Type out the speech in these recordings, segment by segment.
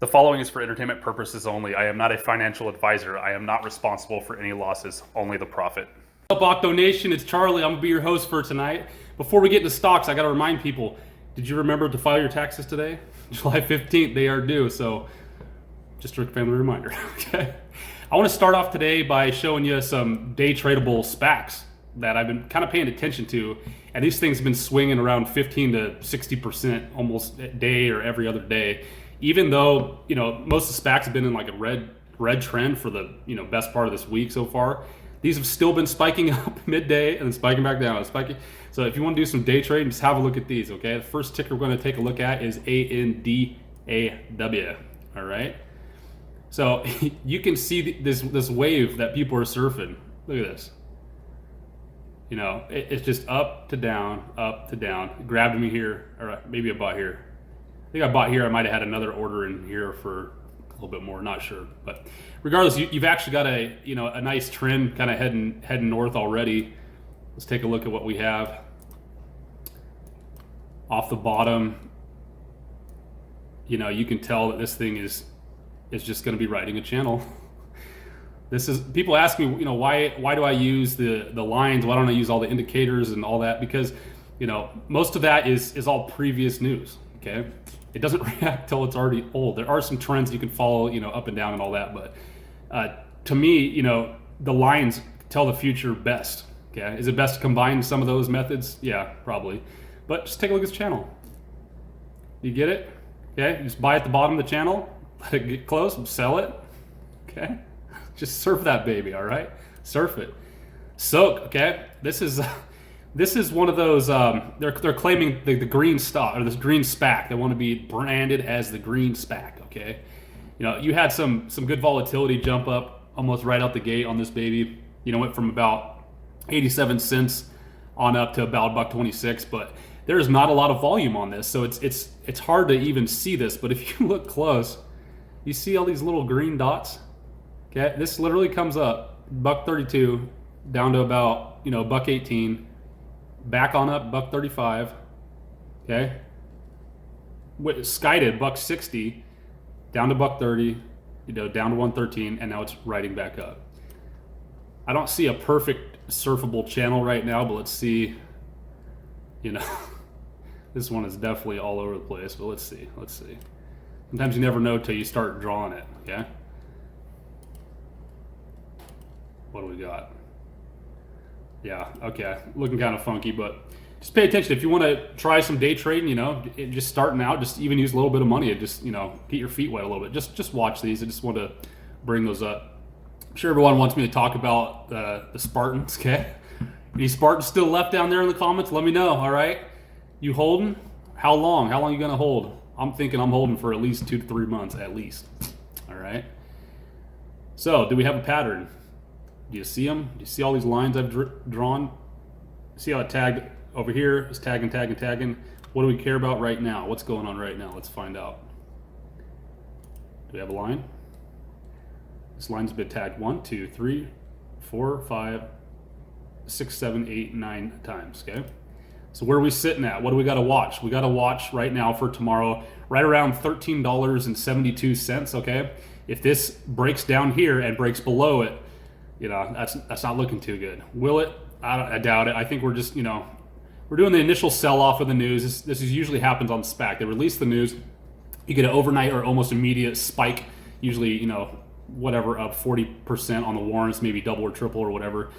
The following is for entertainment purposes only. I am not a financial advisor. I am not responsible for any losses, only the profit. What's up, Octo Nation? It's Charlie. I'm gonna be your host for tonight. Before we get into stocks, I gotta remind people, did you remember to file your taxes today? July 15th, they are due, so just a family reminder, okay? I wanna start off today by showing you some day tradable SPAQs that I've been kind of paying attention to, and these things have been swinging around 15 to 60% almost a day or every other day. Even though, most of the SPACs have been in like a red trend for the, best part of this week so far, these have still been spiking up midday and then spiking back down. Spiking. So if you want to do some day trading, just have a look at these, okay? The first ticker we're going to take a look at is ANDAW, all right? So you can see this wave that people are surfing. Look at this. It's just up to down, up to down. It grabbed me here, or maybe I bought here. I think I bought here. I might have had another order in here for a little bit more, not sure. But regardless, you've actually got a nice trend kind of heading north already. Let's take a look at what we have. Off the bottom, you can tell that this thing is just going to be riding a channel. This is, people ask me, why do I use the lines? Why don't I use all the indicators and all that? Because, most of that is all previous news, okay? It doesn't react till it's already old. There are some trends you can follow, up and down and all that, but to me, the lines tell the future best. Okay, is it best to combine some of those methods? Yeah, probably. But just take a look at this channel. You get it? Okay, you just buy at the bottom of the channel, let it get close, sell it. Okay, just surf that baby. All right, surf it. Soak. Okay, this is one of those. They're claiming the green stock or this green SPAQ. They want to be branded as the green SPAQ. Okay, you had some good volatility jump up almost right out the gate on this baby. Went from about 87 cents on up to about $1.26. But there's not a lot of volume on this, so it's hard to even see this. But if you look close, you see all these little green dots. Okay, this literally comes up $1.32 down to about $1.18. Back on up $1.35, okay. Skied $1.60, down to $1.30, down to $1.13, and now it's riding back up. I don't see a perfect surfable channel right now, but let's see. This one is definitely all over the place. But let's see. Sometimes you never know till you start drawing it. Okay. What do we got? Yeah, okay, looking kind of funky, but just pay attention. If you want to try some day trading, just starting out, just even use a little bit of money and just, get your feet wet a little bit. Just watch these. I just want to bring those up. I'm sure everyone wants me to talk about the Spartans, okay? Any Spartans still left down there in the comments? Let me know, all right? You holding? How long? How long are you going to hold? I'm thinking I'm holding for at least 2 to 3 months, at least, all right? So, do we have a pattern? Do you see them? Do you see all these lines I've drawn? See how it tagged over here? It's tagging. What do we care about right now? What's going on right now? Let's find out. Do we have a line? This line's been tagged 1, 2, 3, 4, 5, 6, 7, 8, 9 times, okay? So where are we sitting at? What do we got to watch? We got to watch right now for tomorrow, right around $13.72, okay? If this breaks down here and breaks below it, that's not looking too good. Will it? I doubt it. I think we're just, we're doing the initial sell-off of the news. This usually happens on SPAQ. They release the news. You get an overnight or almost immediate spike, usually, whatever, up 40% on the warrants, maybe double or triple or whatever.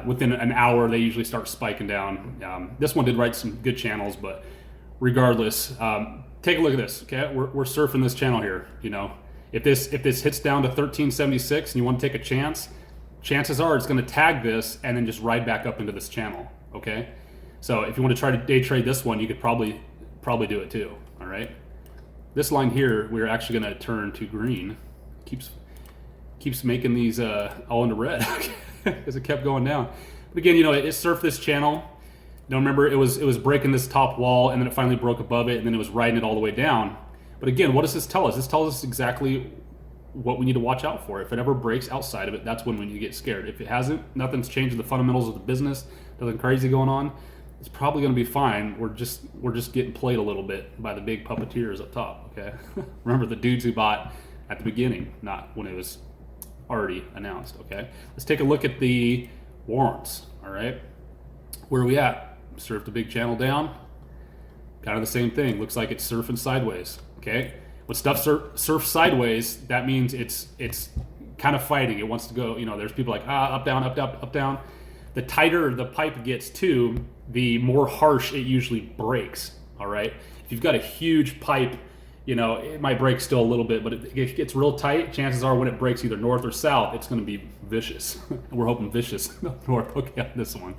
Within an hour, they usually start spiking down. This one did write some good channels, but regardless, take a look at this, okay? We're surfing this channel here, If this hits down to 1376 and you want to take a chance, chances are it's going to tag this and then just ride back up into this channel, okay? So if you want to try to day trade this one, you could probably do it too, all right? This line here, we're actually going to turn to green. Keeps making these all into red because it kept going down. But again, it surfed this channel. Remember, it was breaking this top wall, and then it finally broke above it, and then it was riding it all the way down. But again, what does this tell us? This tells us exactly what we need to watch out for. If it ever breaks outside of it, that's when we need to get scared. If it hasn't, nothing's changed in the fundamentals of the business, nothing crazy going on, it's probably going to be fine. We're just getting played a little bit by the big puppeteers up top. Okay, remember the dudes who bought at the beginning, not when it was already announced. Okay, let's take a look at the warrants. All right, where are we at? Surf the big channel down. Kind of the same thing. Looks like it's surfing sideways. Okay, when stuff surfs sideways, that means it's kind of fighting. It wants to go. You know, there's people like up down, up down, up down. The tighter the pipe gets too, the more harsh it usually breaks. All right, if you've got a huge pipe, you know, it might break still a little bit, but if it gets real tight, chances are when it breaks either north or south, it's going to be vicious. We're hoping vicious north. Okay, on this one.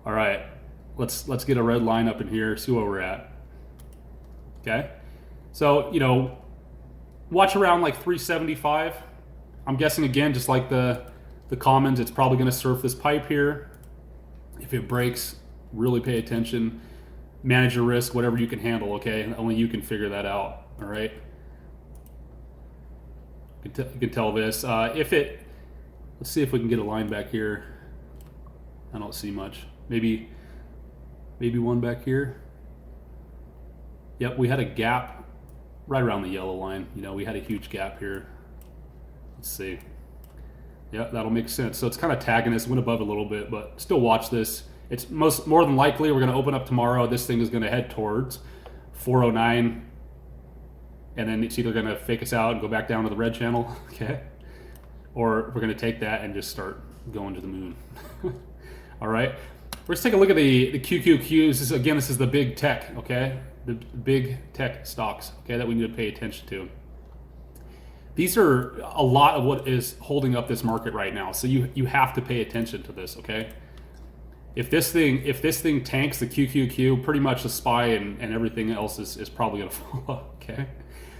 All right, let's get a red line up in here, see where we're at. Okay, so you know, watch around like 375. I'm guessing again, just like the commons, it's probably going to surf this pipe here. If it breaks, really pay attention. Manage your risk, whatever you can handle. Okay, only you can figure that out. All right. You can tell this. Let's see if we can get a line back here. I don't see much. Maybe one back here. Yep, we had a gap right around the yellow line. You know, we had a huge gap here. Let's see. Yeah, that'll make sense. So it's kind of tagging us, went above a little bit, but still watch this. It's more than likely we're going to open up tomorrow. This thing is going to head towards 409, and then it's either going to fake us out and go back down to the red channel, okay, or we're going to take that and just start going to the moon. All right, let's take a look at the QQQs. This is the big tech, okay, the big tech stocks, okay, that we need to pay attention to. These are a lot of what is holding up this market right now. So you have to pay attention to this, okay? If this thing tanks the QQQ, pretty much the SPY and everything else is probably gonna fall, okay?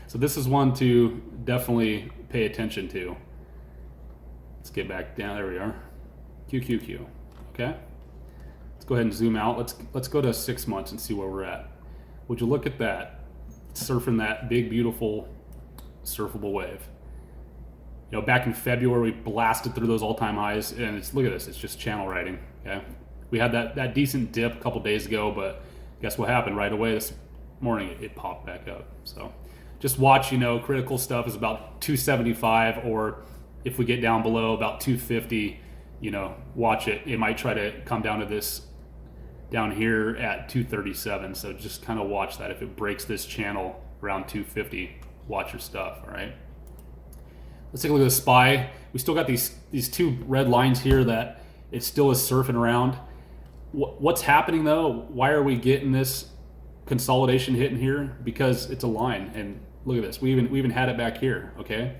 So this is one to definitely pay attention to. Let's get back down, there we are. QQQ, okay? Let's go ahead and zoom out. Let's go to 6 months and see where we're at. Would you look at that? Surfing that big, beautiful surfable wave. You know, back in February, we blasted through those all-time highs, and look at this, it's just channel riding. Okay, we had that decent dip a couple days ago, but guess what happened right away this morning? It popped back up. So just watch. You know, critical stuff is about 275, or if we get down below about 250, you know, watch it. It might try to come down to this down here at 237. So just kind of watch that. If it breaks this channel around 250. Watch your stuff, all right? Let's take a look at the SPY. We still got these two red lines here that it still is surfing around. What's happening though? Why are we getting this consolidation hitting here? Because it's a line, and look at this. We even had it back here, okay?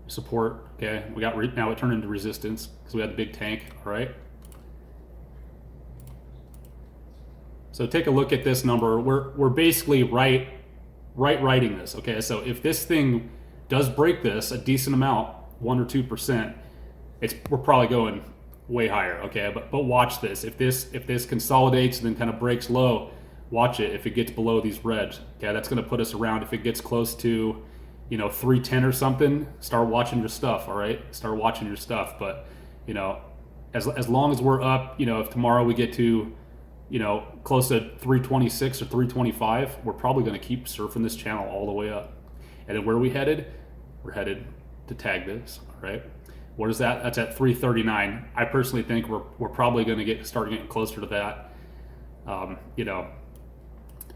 Support, okay? We got now it turned into resistance because we had the big tank, all right? So take a look at this number. We're basically writing this, okay? So if this thing does break this a decent amount, 1 or 2%, we're probably going way higher, okay? But watch this. If this consolidates and then kind of breaks low, watch it. If it gets below these reds, okay, that's going to put us around. If it gets close to, you know, 310 or something, start watching your stuff, all right? Start watching your stuff. But you know, as long as we're up, you know, if tomorrow we get to, you know, close to 326 or 325, we're probably going to keep surfing this channel all the way up. And then where are we headed? We're headed to tag this, all right? What is that? That's at 339. I personally think we're probably going to start getting closer to that. You know,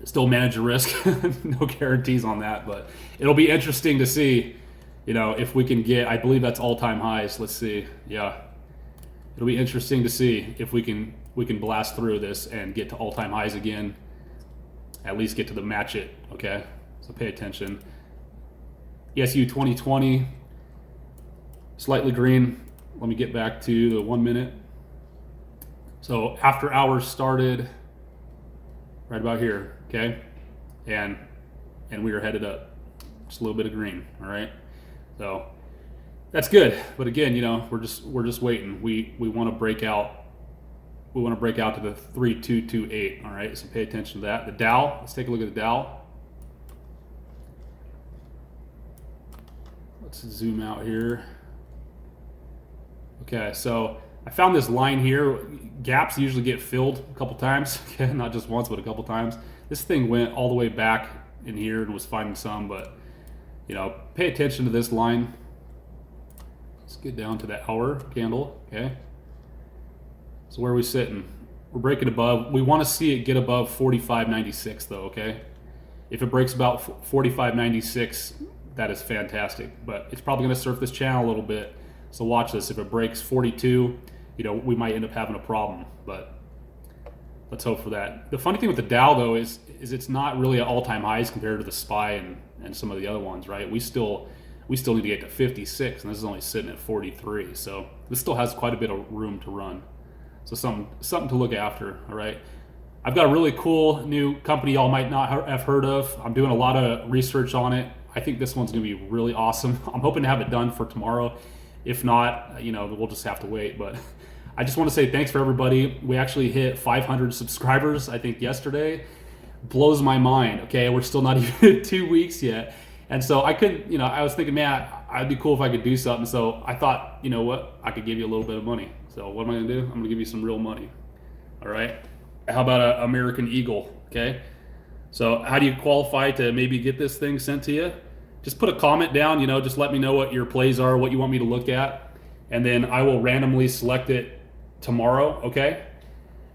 still manage your risk. No guarantees on that, but it'll be interesting to see, you know, if we can get, I believe that's all-time highs. Let's see. Yeah. It'll be interesting to see if we can blast through this and get to all-time highs again, at least get to the match it, okay? So pay attention. ESU 2020, slightly green. Let me get back to the 1 minute. So after hours started right about here, okay? And we are headed up. Just a little bit of green, all right? So that's good. But again, you know, we're just waiting. We want to break out. We want to break out to the 3228. All right. So pay attention to that. The DOW. Let's take a look at the DOW. Let's zoom out here. Okay. So I found this line here. Gaps usually get filled a couple times, okay, not just once, but a couple times. This thing went all the way back in here and was finding some, but you know, pay attention to this line. Let's get down to the hour candle, okay? So where are we sitting? We're breaking above. We want to see it get above 45.96 though, okay? If it breaks about 45.96, that is fantastic. But it's probably going to surf this channel a little bit. So watch this. If it breaks 42, you know, we might end up having a problem. But let's hope for that. The funny thing with the Dow though is it's not really at all-time highs compared to the SPY and some of the other ones, right? We still need to get to 56, and this is only sitting at 43. So this still has quite a bit of room to run. So something to look after, all right? I've got a really cool new company y'all might not have heard of. I'm doing a lot of research on it. I think this one's gonna be really awesome. I'm hoping to have it done for tomorrow. If not, you know, we'll just have to wait. But I just want to say thanks for everybody. We actually hit 500 subscribers, I think, yesterday. Blows my mind, okay? We're still not even 2 weeks yet. And so I couldn't, you know, I was thinking, man, I'd be cool if I could do something. So I thought, you know what, I could give you a little bit of money. So what am I gonna do? I'm gonna give you some real money, all right? How about an American Eagle, okay? So how do you qualify to maybe get this thing sent to you? Just put a comment down, you know, just let me know what your plays are, what you want me to look at. And then I will randomly select it tomorrow, okay?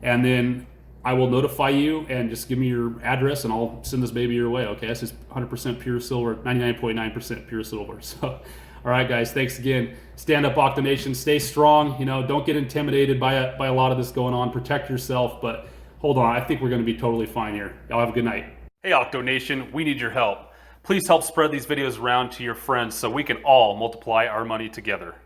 And then I will notify you and just give me your address and I'll send this baby your way, okay? This is 100% pure silver, 99.9% pure silver. So, all right, guys, thanks again. Stand up, Octo Nation. Stay strong. You know, don't get intimidated by a lot of this going on. Protect yourself, but hold on. I think we're going to be totally fine here. Y'all have a good night. Hey, Octo Nation, we need your help. Please help spread these videos around to your friends so we can all multiply our money together.